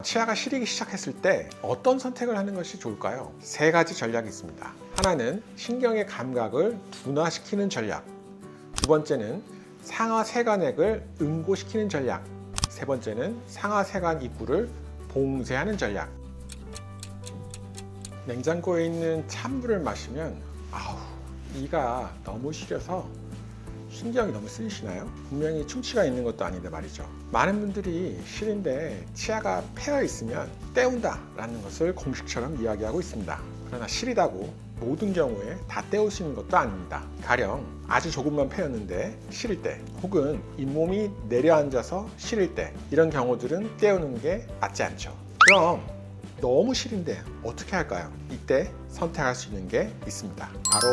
치아가 시리기 시작했을 때 어떤 선택을 하는 것이 좋을까요? 세 가지 전략이 있습니다. 하나는 신경의 감각을 둔화시키는 전략, 두 번째는 상하세관액을 응고시키는 전략, 세 번째는 상하세관 입구를 봉쇄하는 전략. 냉장고에 있는 찬물을 마시면 이가 너무 시려서 신경이 너무 쓰이시나요? 분명히 충치가 있는 것도 아닌데 말이죠. 많은 분들이 시린데 치아가 패여 있으면 때운다 라는 것을 공식처럼 이야기하고 있습니다. 그러나 시리다고 모든 경우에 다 때울 수 있는 것도 아닙니다. 가령 아주 조금만 패였는데 시릴 때, 혹은 잇몸이 내려앉아서 시릴 때, 이런 경우들은 때우는 게 맞지 않죠. 그럼 너무 시린데 어떻게 할까요? 이때 선택할 수 있는 게 있습니다. 바로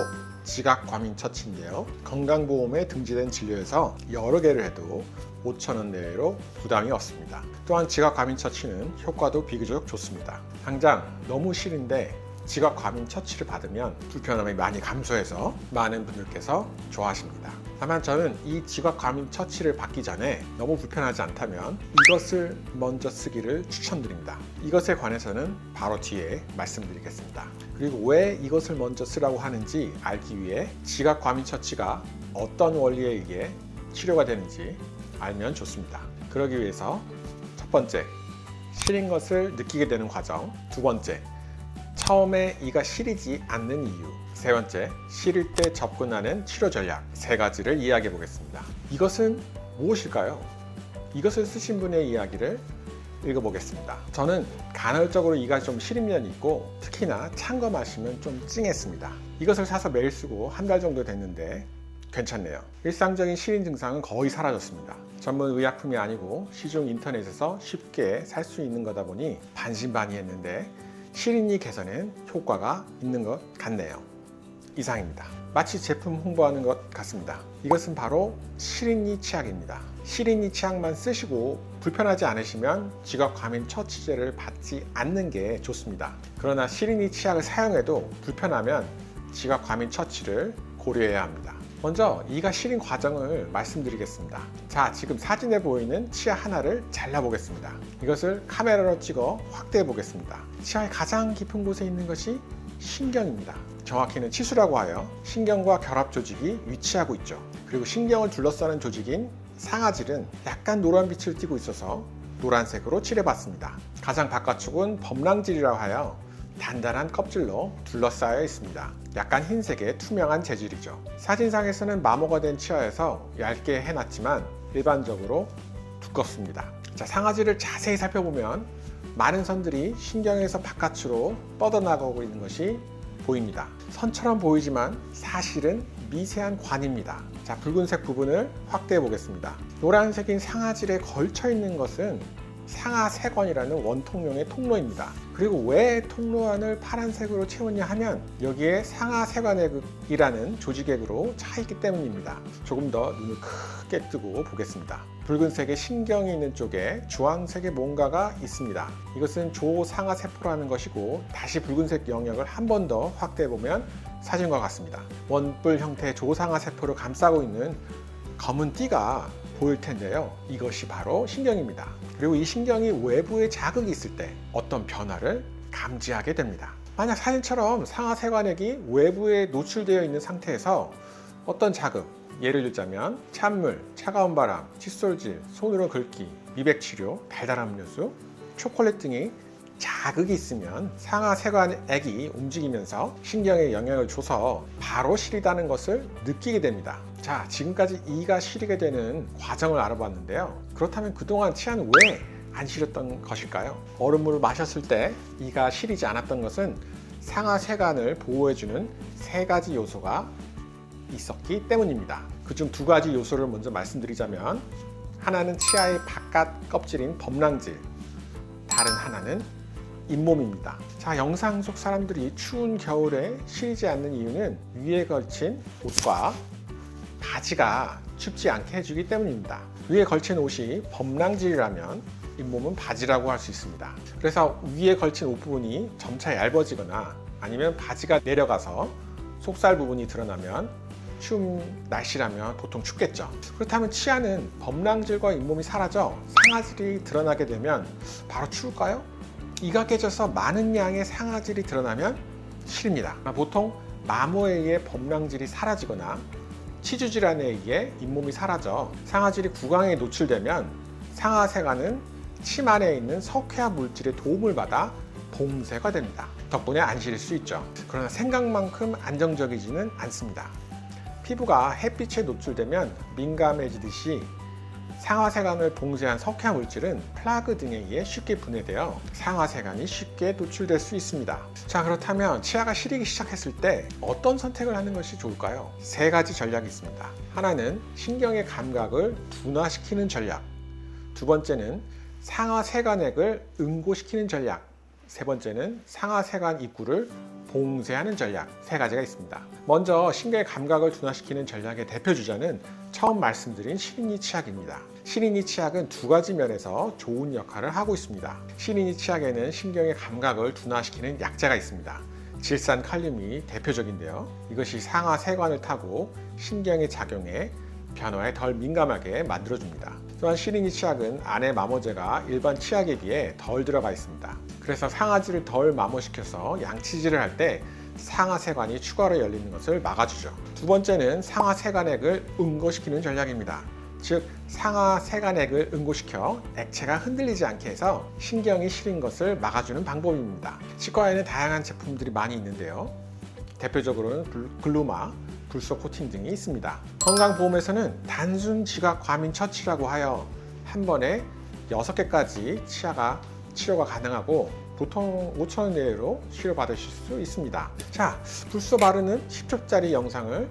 지각과민처치인데요. 건강보험에 등재된 진료에서 여러 개를 해도 5,000원 내외로 부담이 없습니다. 또한 지각과민처치는 효과도 비교적 좋습니다. 당장 너무 시린데 지각과민처치를 받으면 불편함이 많이 감소해서 많은 분들께서 좋아하십니다. 다만 저는 이 지각과민처치를 받기 전에 너무 불편하지 않다면 이것을 먼저 쓰기를 추천드립니다. 이것에 관해서는 바로 뒤에 말씀드리겠습니다. 그리고 왜 이것을 먼저 쓰라고 하는지 알기 위해 지각과민처치가 어떤 원리에 의해 치료가 되는지 알면 좋습니다. 그러기 위해서 첫 번째, 시린 것을 느끼게 되는 과정. 두 번째, 처음에 이가 시리지 않는 이유. 세 번째, 시릴 때 접근하는 치료 전략. 세 가지를 이야기해 보겠습니다. 이것은 무엇일까요? 이것을 쓰신 분의 이야기를 읽어보겠습니다. 저는 간헐적으로 이가 좀 시린 면이 있고 특히나 찬 거 마시면 좀 찡했습니다. 이것을 사서 매일 쓰고 한 달 정도 됐는데 괜찮네요. 일상적인 시린 증상은 거의 사라졌습니다. 전문 의약품이 아니고 시중 인터넷에서 쉽게 살 수 있는 거다 보니 반신반의했는데 시린이 개선엔 효과가 있는 것 같네요. 이상입니다. 마치 제품 홍보하는 것 같습니다. 이것은 바로 시린이 치약입니다. 시린이 치약만 쓰시고 불편하지 않으시면 지각과민처치제를 받지 않는 게 좋습니다. 그러나 시린이 치약을 사용해도 불편하면 지각과민처치를 고려해야 합니다. 먼저 이가 시린 과정을 말씀드리겠습니다. 자, 지금 사진에 보이는 치아 하나를 잘라보겠습니다. 이것을 카메라로 찍어 확대해 보겠습니다. 치아의 가장 깊은 곳에 있는 것이 신경입니다. 정확히는 치수라고 하여 신경과 결합 조직이 위치하고 있죠. 그리고 신경을 둘러싸는 조직인 상아질은 약간 노란빛을 띠고 있어서 노란색으로 칠해봤습니다. 가장 바깥쪽은 범랑질이라고 하여 단단한 껍질로 둘러싸여 있습니다. 약간 흰색의 투명한 재질이죠. 사진상에서는 마모가 된 치아에서 얇게 해놨지만 일반적으로 두껍습니다. 자, 상아질을 자세히 살펴보면 많은 선들이 신경에서 바깥으로 뻗어나가고 있는 것이 보입니다. 선처럼 보이지만 사실은 미세한 관입니다. 자, 붉은색 부분을 확대해 보겠습니다. 노란색인 상아질에 걸쳐 있는 것은 상하세관이라는 원통용의 통로입니다. 그리고 왜 통로안을 파란색으로 채웠냐 하면 여기에 상하세관액이라는 조직액으로 차 있기 때문입니다. 조금 더 눈을 크게 뜨고 보겠습니다. 붉은색의 신경이 있는 쪽에 주황색의 뭔가가 있습니다. 이것은 조상하세포라는 것이고, 다시 붉은색 영역을 한 번 더 확대해 보면 사진과 같습니다. 원뿔 형태의 조상하세포를 감싸고 있는 검은 띠가 보일 텐데요. 이것이 바로 신경입니다. 그리고 이 신경이 외부에 자극이 있을 때 어떤 변화를 감지하게 됩니다. 만약 사진처럼 상하세관액이 외부에 노출되어 있는 상태에서 어떤 자극, 예를 들자면 찬물, 차가운 바람, 칫솔질, 손으로 긁기, 미백치료, 달달한 음료수, 초콜릿 등이 자극이 있으면 상하세관액이 움직이면서 신경에 영향을 줘서 바로 시리다는 것을 느끼게 됩니다. 자, 지금까지 이가 시리게 되는 과정을 알아봤는데요. 그렇다면 그동안 치아는 왜 안 시렸던 것일까요? 얼음물을 마셨을 때 이가 시리지 않았던 것은 상하세관을 보호해주는 세 가지 요소가 있었기 때문입니다. 그중 두 가지 요소를 먼저 말씀드리자면, 하나는 치아의 바깥 껍질인 범랑질, 다른 하나는 잇몸입니다. 자, 영상 속 사람들이 추운 겨울에 시리지 않는 이유는 위에 걸친 옷과 바지가 춥지 않게 해주기 때문입니다. 위에 걸친 옷이 범랑질이라면 잇몸은 바지라고 할 수 있습니다. 그래서 위에 걸친 옷 부분이 점차 얇아지거나 아니면 바지가 내려가서 속살 부분이 드러나면 추운 날씨라면 보통 춥겠죠. 그렇다면 치아는 범랑질과 잇몸이 사라져 상아질이 드러나게 되면 바로 추울까요? 이가 깨져서 많은 양의 상아질이 드러나면 실입니다. 보통 마모에 의해 범랑질이 사라지거나 치주 질환에 의해 잇몸이 사라져 상아질이 구강에 노출되면 상아세관은 침 안에 있는 석회화 물질의 도움을 받아 봉쇄가 됩니다. 덕분에 안 시릴 수 있죠. 그러나 생각만큼 안정적이지는 않습니다. 피부가 햇빛에 노출되면 민감해지듯이 상아세관을 봉쇄한 석회화 물질은 플라그 등에 의해 쉽게 분해되어 상아세관이 쉽게 노출될 수 있습니다. 자, 그렇다면 치아가 시리기 시작했을 때 어떤 선택을 하는 것이 좋을까요? 세 가지 전략이 있습니다. 하나는 신경의 감각을 둔화시키는 전략, 두 번째는 상아세관액을 응고시키는 전략, 세 번째는 상아세관 입구를 봉쇄하는 전략, 세 가지가 있습니다. 먼저 신경의 감각을 둔화시키는 전략의 대표 주자는 처음 말씀드린 시리니 치약입니다. 시리니 치약은 두 가지 면에서 좋은 역할을 하고 있습니다. 시리니 치약에는 신경의 감각을 둔화시키는 약재가 있습니다. 질산칼륨이 대표적인데요. 이것이 상아세관을 타고 신경의 작용에 변화에 덜 민감하게 만들어줍니다. 또한 시리니 치약은 안에 마모제가 일반 치약에 비해 덜 들어가 있습니다. 그래서 상아질을 덜 마모시켜서 양치질을 할 때 상아세관이 추가로 열리는 것을 막아주죠. 두 번째는 상아세관액을 응고시키는 전략입니다. 즉 상아세관액을 응고시켜 액체가 흔들리지 않게 해서 신경이 시린 것을 막아주는 방법입니다. 치과에는 다양한 제품들이 많이 있는데요. 대표적으로는 글루마, 불소 코팅 등이 있습니다. 건강보험에서는 단순 지각 과민 처치라고 하여 한 번에 6개까지 치료가 가능하고 보통 5,000원 내외로 치료받으실 수 있습니다. 자, 불소 바르는 10초짜리 영상을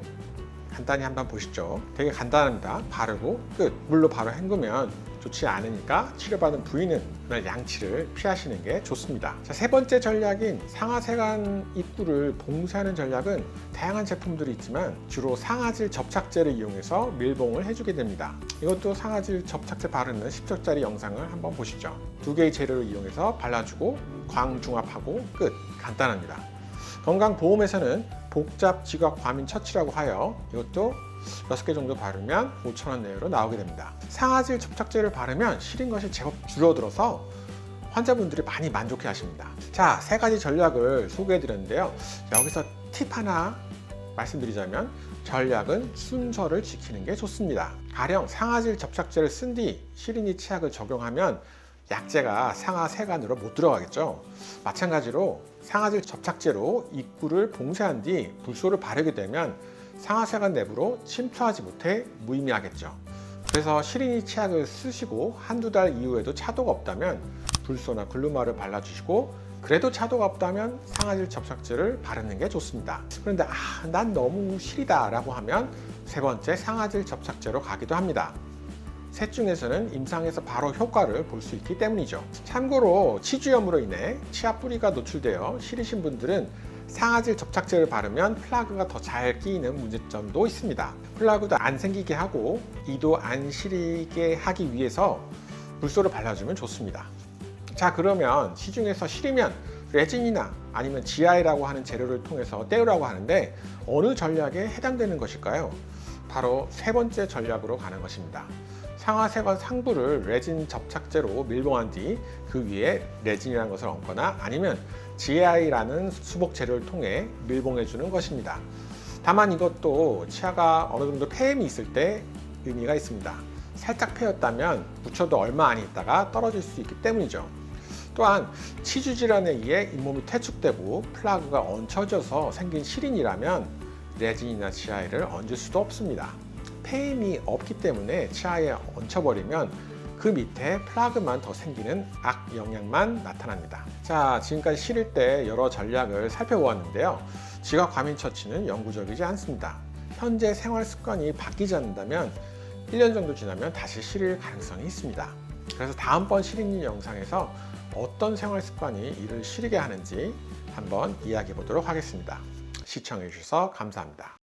간단히 한번 보시죠. 되게 간단합니다. 바르고 끝. 물로 바로 헹구면 좋지 않으니까 치료받은 부위는 양치를 피하시는 게 좋습니다. 자, 세 번째 전략인 상아세관 입구를 봉쇄하는 전략은 다양한 제품들이 있지만 주로 상아질 접착제를 이용해서 밀봉을 해주게 됩니다. 이것도 상아질 접착제 바르는 10초짜리 영상을 한번 보시죠. 두 개의 재료를 이용해서 발라주고 광중합하고 끝. 간단합니다. 건강보험에서는 복잡 지각 과민 처치라고 하여 이것도 6개 정도 바르면 5,000원 내외로 나오게 됩니다. 상아질 접착제를 바르면 시린 것이 제법 줄어들어서 환자분들이 많이 만족해 하십니다. 자, 세 가지 전략을 소개해 드렸는데요. 여기서 팁 하나 말씀드리자면 전략은 순서를 지키는 게 좋습니다. 가령 상아질 접착제를 쓴 뒤 시리니 치약을 적용하면 약재가 상아세관으로 못 들어가겠죠. 마찬가지로 상아질 접착제로 입구를 봉쇄한 뒤 불소를 바르게 되면 상아세관 내부로 침투하지 못해 무의미하겠죠. 그래서 시리니 치약을 쓰시고 한두 달 이후에도 차도가 없다면 불소나 글루마를 발라주시고 그래도 차도가 없다면 상아질 접착제를 바르는 게 좋습니다. 그런데 난 너무 시리다 라고 하면 세 번째 상아질 접착제로 가기도 합니다. 셋 중에서는 임상에서 바로 효과를 볼 수 있기 때문이죠. 참고로 치주염으로 인해 치아 뿌리가 노출되어 시리신 분들은 상아질 접착제를 바르면 플라그가 더 잘 끼이는 문제점도 있습니다. 플라그도 안 생기게 하고 이도 안 시리게 하기 위해서 불소를 발라주면 좋습니다. 자, 그러면 시중에서 시리면 레진이나 아니면 GI라고 하는 재료를 통해서 떼우라고 하는데 어느 전략에 해당되는 것일까요? 바로 세 번째 전략으로 가는 것입니다. 상아세관 상부를 레진 접착제로 밀봉한 뒤 그 위에 레진이라는 것을 얹거나 아니면 GI라는 수복 재료를 통해 밀봉해 주는 것입니다. 다만 이것도 치아가 어느 정도 폐임이 있을 때 의미가 있습니다. 살짝 패였다면 묻혀도 얼마 안 있다가 떨어질 수 있기 때문이죠. 또한 치주 질환에 의해 잇몸이 퇴축되고 플라그가 얹혀져서 생긴 시린이라면 레진이나 GI를 얹을 수도 없습니다. 폐임이 없기 때문에 치아에 얹혀버리면 그 밑에 플라그만 더 생기는 악영향만 나타납니다. 자, 지금까지 시릴 때 여러 전략을 살펴보았는데요. 지각 과민 처치는 영구적이지 않습니다. 현재 생활 습관이 바뀌지 않는다면 1년 정도 지나면 다시 시릴 가능성이 있습니다. 그래서 다음번 시리니 영상에서 어떤 생활 습관이 이를 시리게 하는지 한번 이야기해 보도록 하겠습니다. 시청해 주셔서 감사합니다.